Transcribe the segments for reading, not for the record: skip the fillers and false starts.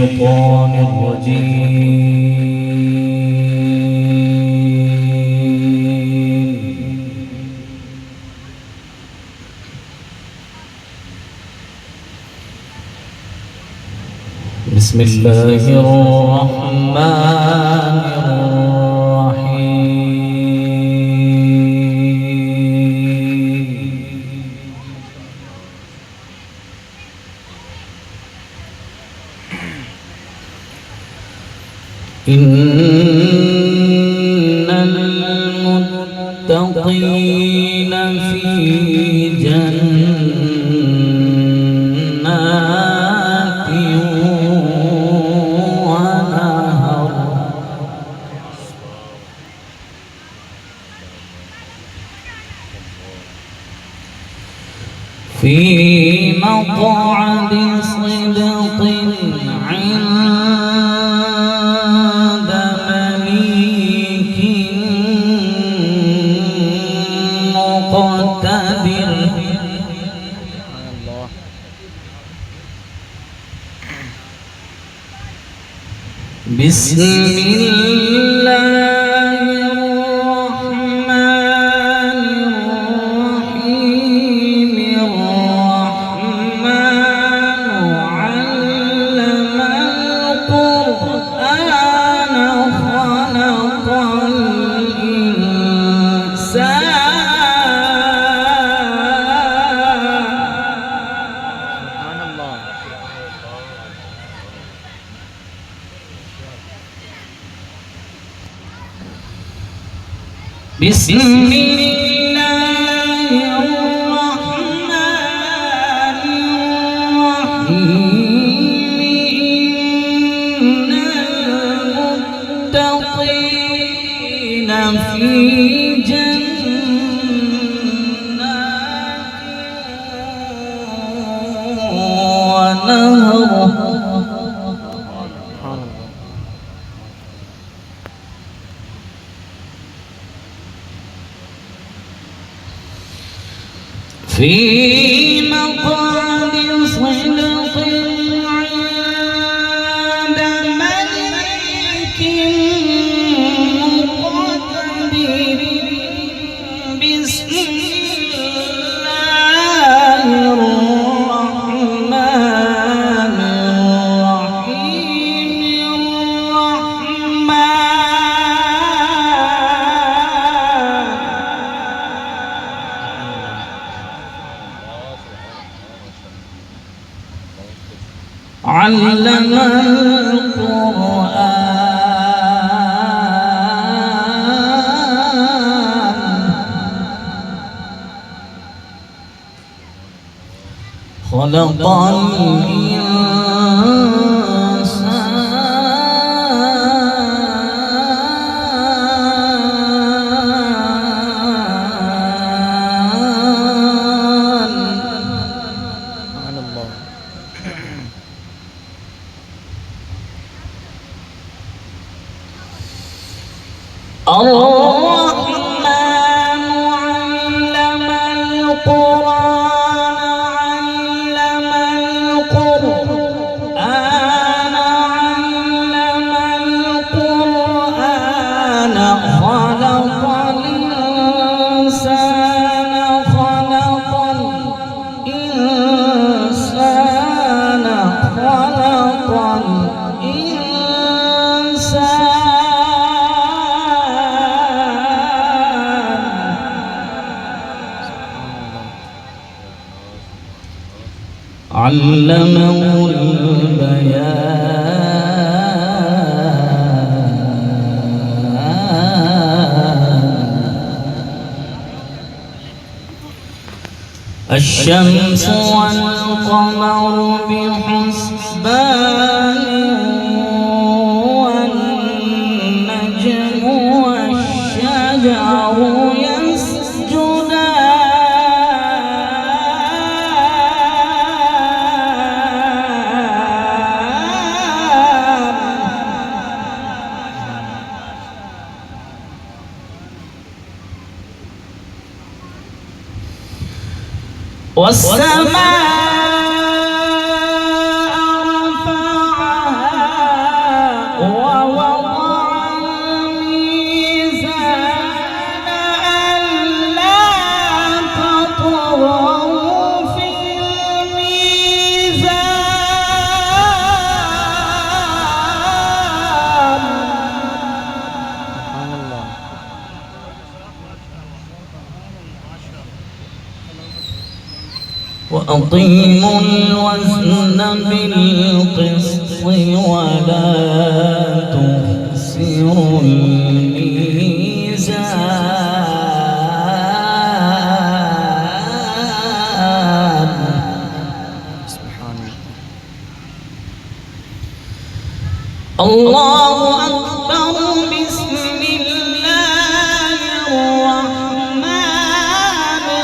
الشيطان الرجيم. بسم الله الرحمن الرحيم. إن المتقين في جنات ونهر في مقعد صدق عند مليك مقتدر. بسم الله الرحمن الرحيم. الرحمن علم القرآن خلق الإنسان. بسم الله الرحمن الرحيم. إن المتقين في جنات ونهر. في مقعد صدق عند مليك مقتدر. بسم الله الرحمن الرحيم. علم القرآن خلق الرحمن علم القرآن خلق الإنسان علمه البيان. الشمس والقمر بحسبان والنجم والشجر والسماء رفعها وأقيموا الوزن بالقسط ولا تخسروا الميزان. الله أكبر. بسم الله الرحمن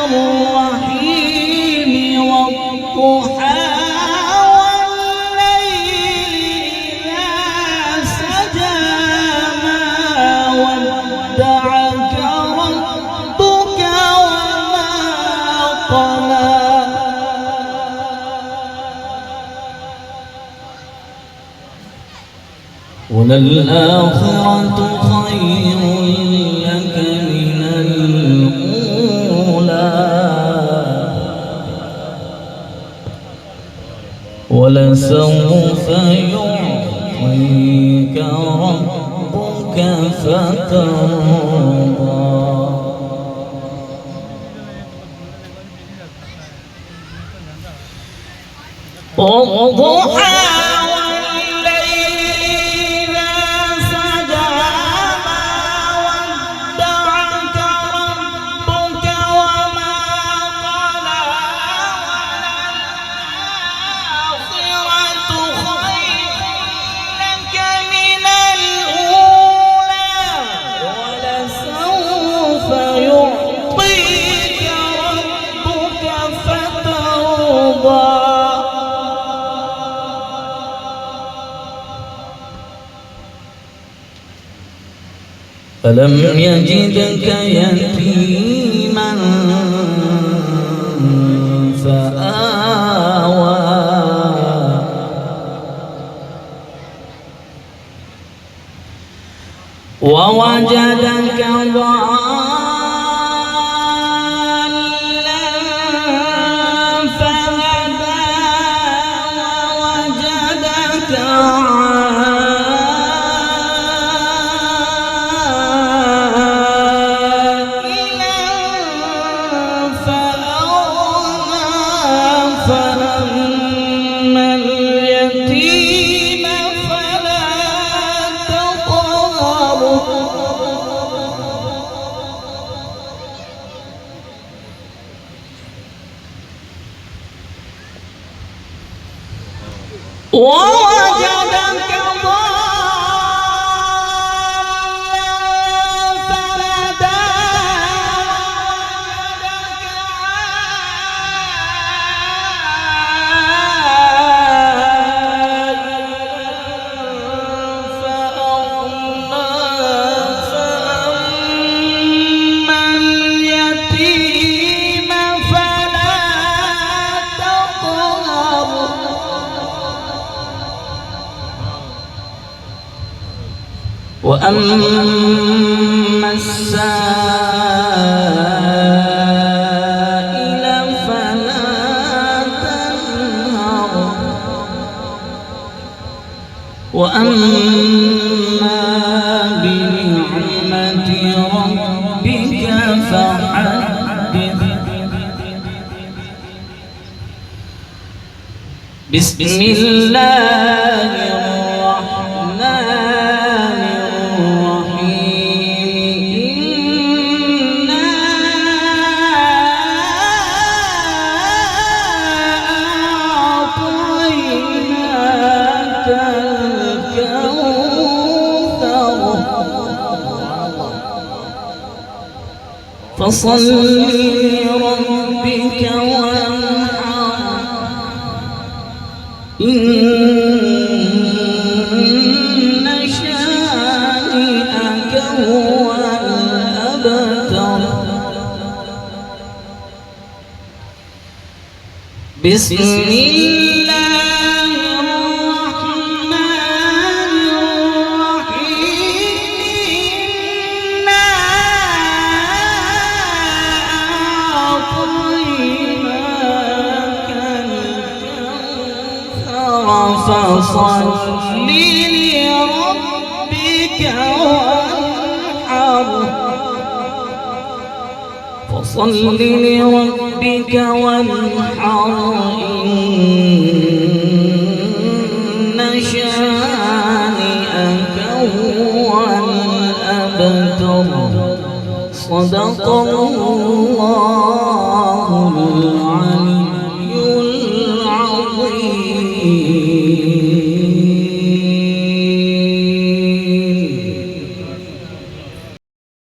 الرحيم. والضحى والليل إذا سجى ما ودعك ربك وما قلى. وللآخرة خير لك من الأولى ولسوف يعطيك ربك فترضى. والضحى فلم يجدك يتيما فآوى ووجدك ضالا فهدى ووجدك فأما اليتيم فلا تقهر ووجدك وأما السائل فلا تنهر وأما بنعمة ربك فحدث. بسم الله فصل لربك وانحر إن شانئك هو الأبتر. بسم الله فصل لربك وانحر فصل لربك وانحر إن شانئك هو الأبتر صدق الله العليم